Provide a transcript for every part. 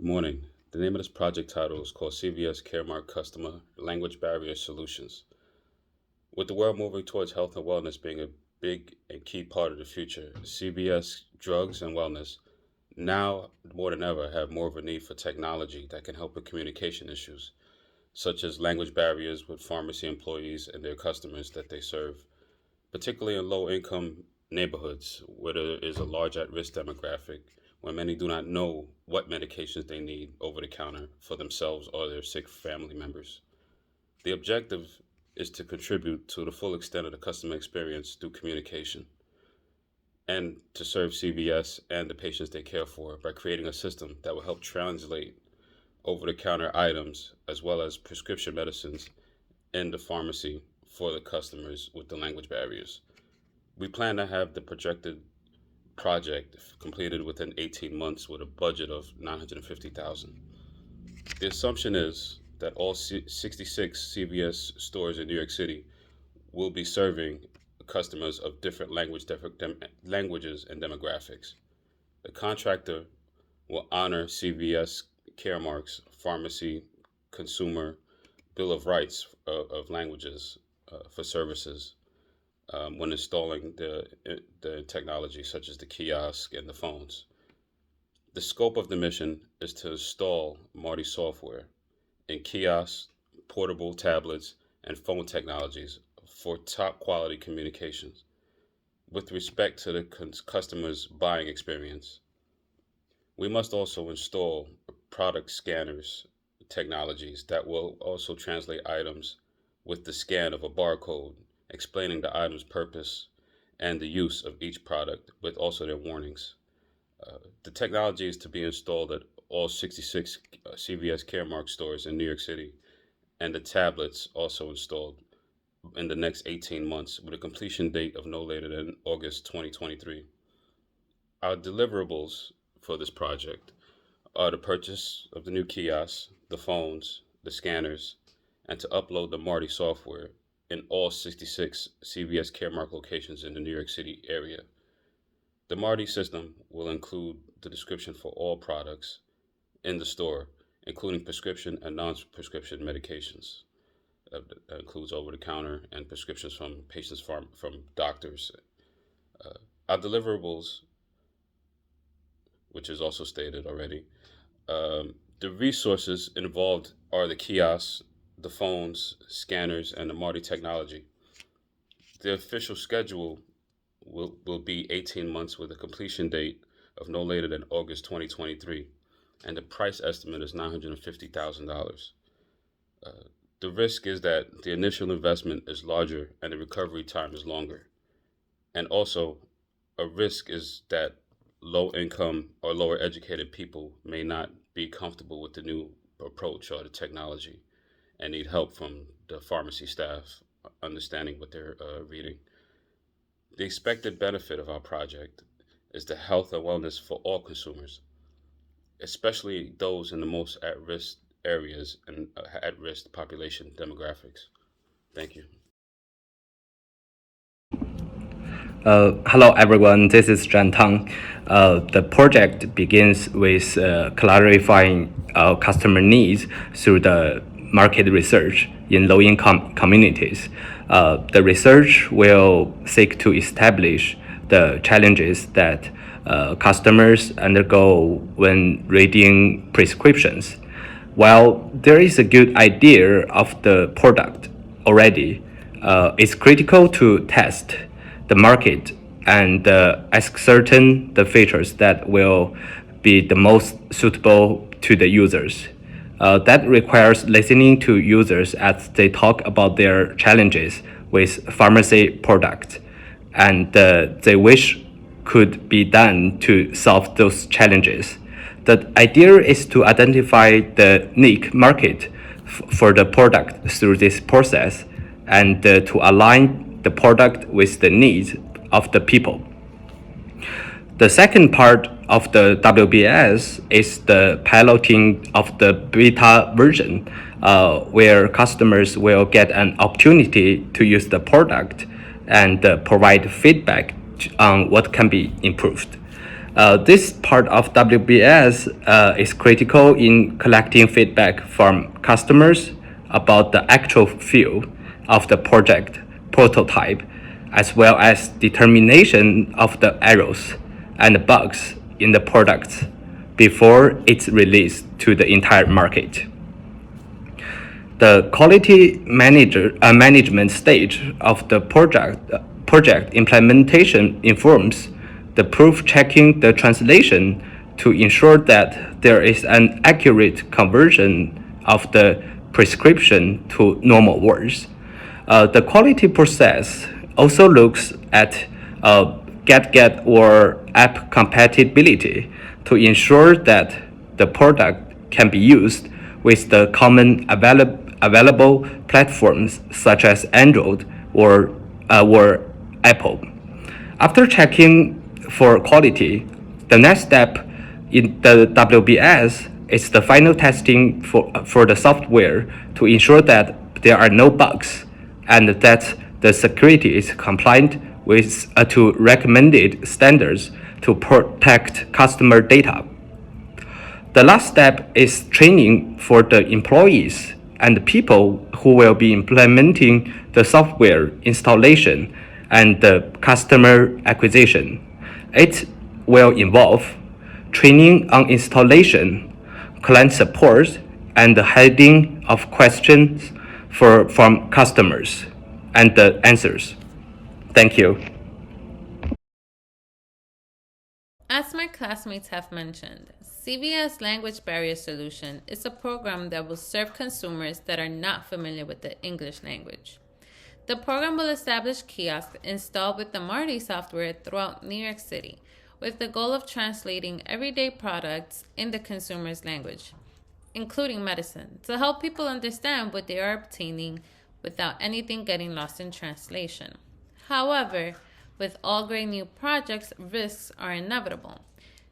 Good morning. The name of this project title is called CVS Caremark Customer Language Barrier Solutions. With the world moving towards health and wellness being a big and key part of the future, CVS Drugs and Wellness now more than ever have more of a need for technology that can help with communication issues, such as language barriers with pharmacy employees and their customers that they serve, particularly in low income neighborhoods where there is a large at risk demographic, where many do not know what medications they need over the counter for themselves or their sick family members. The objective is to contribute to the full extent of the customer experience through communication and to serve CVS and the patients they care for by creating a system that will help translate over the counter items as well as prescription medicines in the pharmacy for the customers with the language barriers. We plan to have the projected project completed within 18 months with a budget of $950,000. The assumption is that all 66 CVS stores in New York City will be serving customers of different languages and demographics. The contractor will honor CVS Caremark's pharmacy consumer bill of rights of languages for services when installing the technology such as the kiosk and the phones. The scope of the mission is to install Marty software in kiosks, portable tablets, and phone technologies for top quality communications. With respect to the customer's buying experience, we must also install product scanners technologies that will also translate items with the scan of a barcode explaining the item's purpose and the use of each product with also their warnings. The technology is to be installed at all 66 CVS Caremark stores in New York City, and the tablets also installed in the next 18 months with a completion date of no later than August 2023. Our deliverables for this project are the purchase of the new kiosks, the phones, the scanners, and to upload the Marty software in all 66 CVS Caremark locations in the New York City area. The Marty system will include the description for all products in the store, including prescription and non-prescription medications. That includes over-the-counter and prescriptions from patients from doctors. Our deliverables, which is also stated already, the resources involved are the kiosks, the phones, scanners, and the Marty technology. The official schedule will be 18 months with a completion date of no later than August 2023, and the price estimate is $950,000. The risk is that the initial investment is larger and the recovery time is longer. And also, a risk is that low income or lower educated people may not be comfortable with the new approach or the technology and need help from the pharmacy staff understanding what they're reading. The expected benefit of our project is the health and wellness for all consumers, especially those in the most at-risk areas and at-risk population demographics. Thank you. Hello everyone, this is Zhan Tang. The project begins with clarifying customer needs through the market research in low-income communities. The research will seek to establish the challenges that customers undergo when reading prescriptions. While there is a good idea of the product already, it's critical to test the market and ascertain the features that will be the most suitable to the users. That requires listening to users as they talk about their challenges with pharmacy products and they wish could be done to solve those challenges. The idea is to identify the niche market for the product through this process and to align the product with the needs of the people. The second part of the WBS is the piloting of the beta version, where customers will get an opportunity to use the product and provide feedback on what can be improved. This part of WBS is critical in collecting feedback from customers about the actual feel of the project prototype, as well as determination of the errors and bugs in the products before it's released to the entire market. The quality management stage of the project implementation informs the proof checking the translation to ensure that there is an accurate conversion of the prescription to normal words. The quality process also looks at get or app compatibility to ensure that the product can be used with the common available platforms such as Android or Apple. After checking for quality, the next step in the WBS is the final testing for the software to ensure that there are no bugs and that the security is compliant with to recommended standards to protect customer data. The last step is training for the employees and the people who will be implementing the software installation and the customer acquisition. It will involve training on installation, client support, and the handling of questions from customers and the answers. Thank you. As my classmates have mentioned, CVS Language Barrier Solution is a program that will serve consumers that are not familiar with the English language. The program will establish kiosks installed with the Marty software throughout New York City, with the goal of translating everyday products in the consumer's language, including medicine, to help people understand what they are obtaining without anything getting lost in translation. However, with all great new projects, risks are inevitable.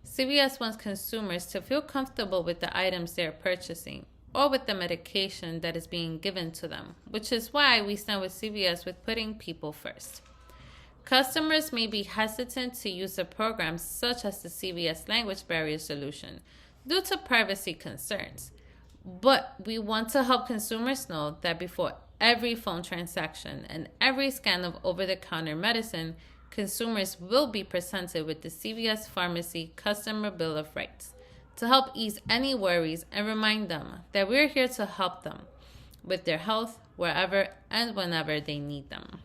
CVS wants consumers to feel comfortable with the items they are purchasing or with the medication that is being given to them, which is why we stand with CVS with putting people first. Customers may be hesitant to use a program such as the CVS Language Barrier Solution due to privacy concerns, but we want to help consumers know that before every phone transaction and every scan of over-the-counter medicine, consumers will be presented with the CVS Pharmacy Customer Bill of Rights to help ease any worries and remind them that we're here to help them with their health wherever and whenever they need them.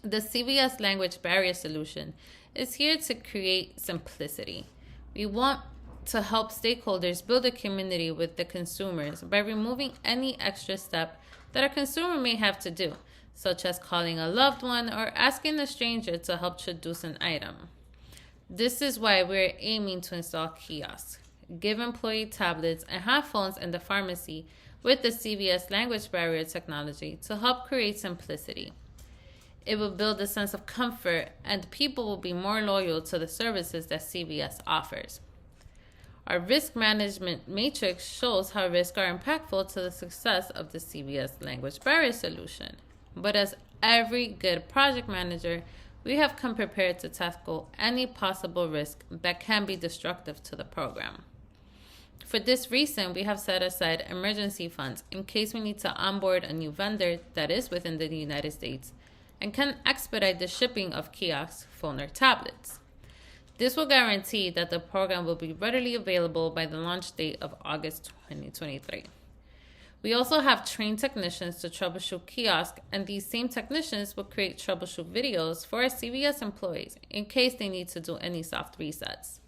The CVS Language Barrier Solution is here to create simplicity. We want to help stakeholders build a community with the consumers by removing any extra step that a consumer may have to do, such as calling a loved one or asking a stranger to help traduce an item. This is why we're aiming to install kiosks, give employee tablets, and have phones in the pharmacy with the CVS language barrier technology to help create simplicity. It will build a sense of comfort, and people will be more loyal to the services that CVS offers. Our risk management matrix shows how risks are impactful to the success of the CVS language barrier solution. But as every good project manager, we have come prepared to tackle any possible risk that can be destructive to the program. For this reason, we have set aside emergency funds in case we need to onboard a new vendor that is within the United States and can expedite the shipping of kiosks, phone, or tablets. This will guarantee that the program will be readily available by the launch date of August 2023. We also have trained technicians to troubleshoot kiosks, and these same technicians will create troubleshoot videos for our CVS employees in case they need to do any soft resets.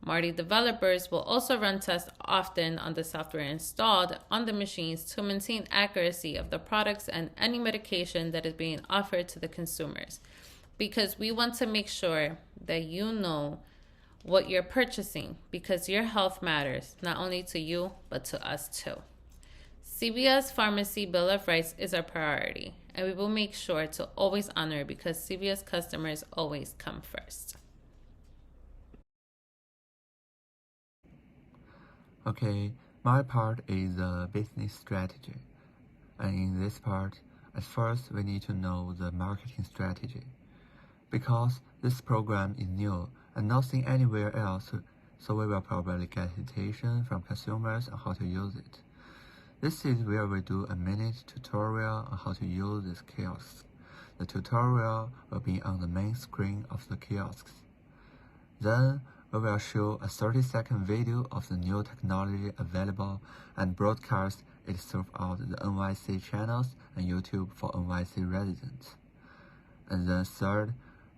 Marty developers will also run tests often on the software installed on the machines to maintain accuracy of the products and any medication that is being offered to the consumers, because we want to make sure that you know what you're purchasing, because your health matters not only to you but to us too. CVS Pharmacy Bill of Rights is our priority, and we will make sure to always honor it because CVS customers always come first. Okay, my part is the business strategy. And in this part, at first we need to know the marketing strategy. Because this program is new and nothing anywhere else, so we will probably get hesitation from consumers on how to use it. This is where we do a minute tutorial on how to use this kiosk. The tutorial will be on the main screen of the kiosks. Then we will show a 30-second video of the new technology available and broadcast it throughout the NYC channels and YouTube for NYC residents. And then third,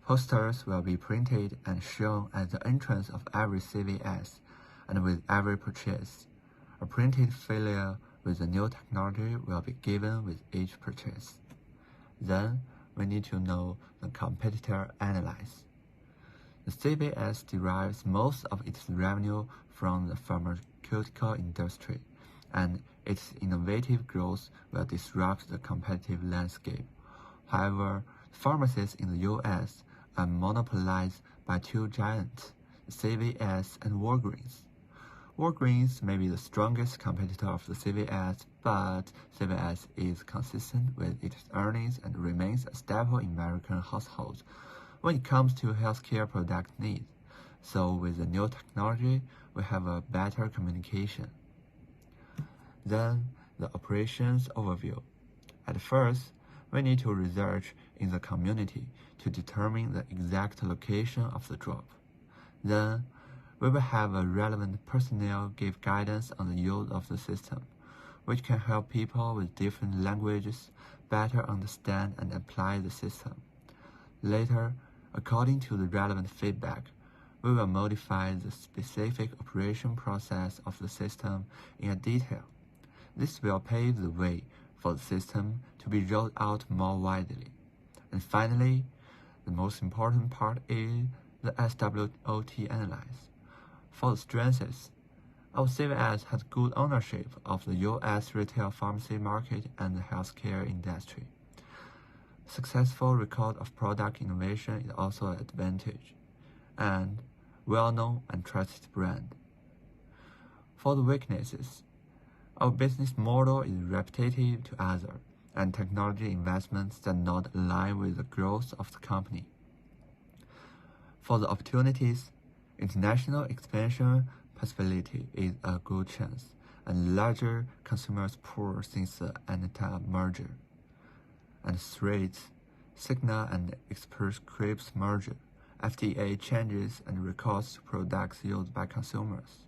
posters will be printed and shown at the entrance of every CVS and with every purchase. A printed flyer with the new technology will be given with each purchase. Then we need to know the competitor analysis. The CVS derives most of its revenue from the pharmaceutical industry, and its innovative growth will disrupt the competitive landscape. However, pharmacies in the US are monopolized by two giants, CVS and Walgreens. Walgreens may be the strongest competitor of the CVS, but CVS is consistent with its earnings and remains a staple in American households when it comes to healthcare product needs. So with the new technology, we have a better communication. Then, the operations overview. At first, we need to research in the community to determine the exact location of the drop. Then, we will have a relevant personnel give guidance on the use of the system, which can help people with different languages better understand and apply the system. Later, according to the relevant feedback, we will modify the specific operation process of the system in detail. This will pave the way for the system to be rolled out more widely. And finally, the most important part is the SWOT analysis. For the strengths, our CVS has good ownership of the US retail pharmacy market and the healthcare industry. Successful record of product innovation is also an advantage, and well-known and trusted brand. For the weaknesses, our business model is repetitive to others, and technology investments that not align with the growth of the company. For the opportunities, international expansion possibility is a good chance, and larger consumers pool since the Anita merger. And threats, Cigna and Express Scripts merger, FDA changes and recalls to products used by consumers.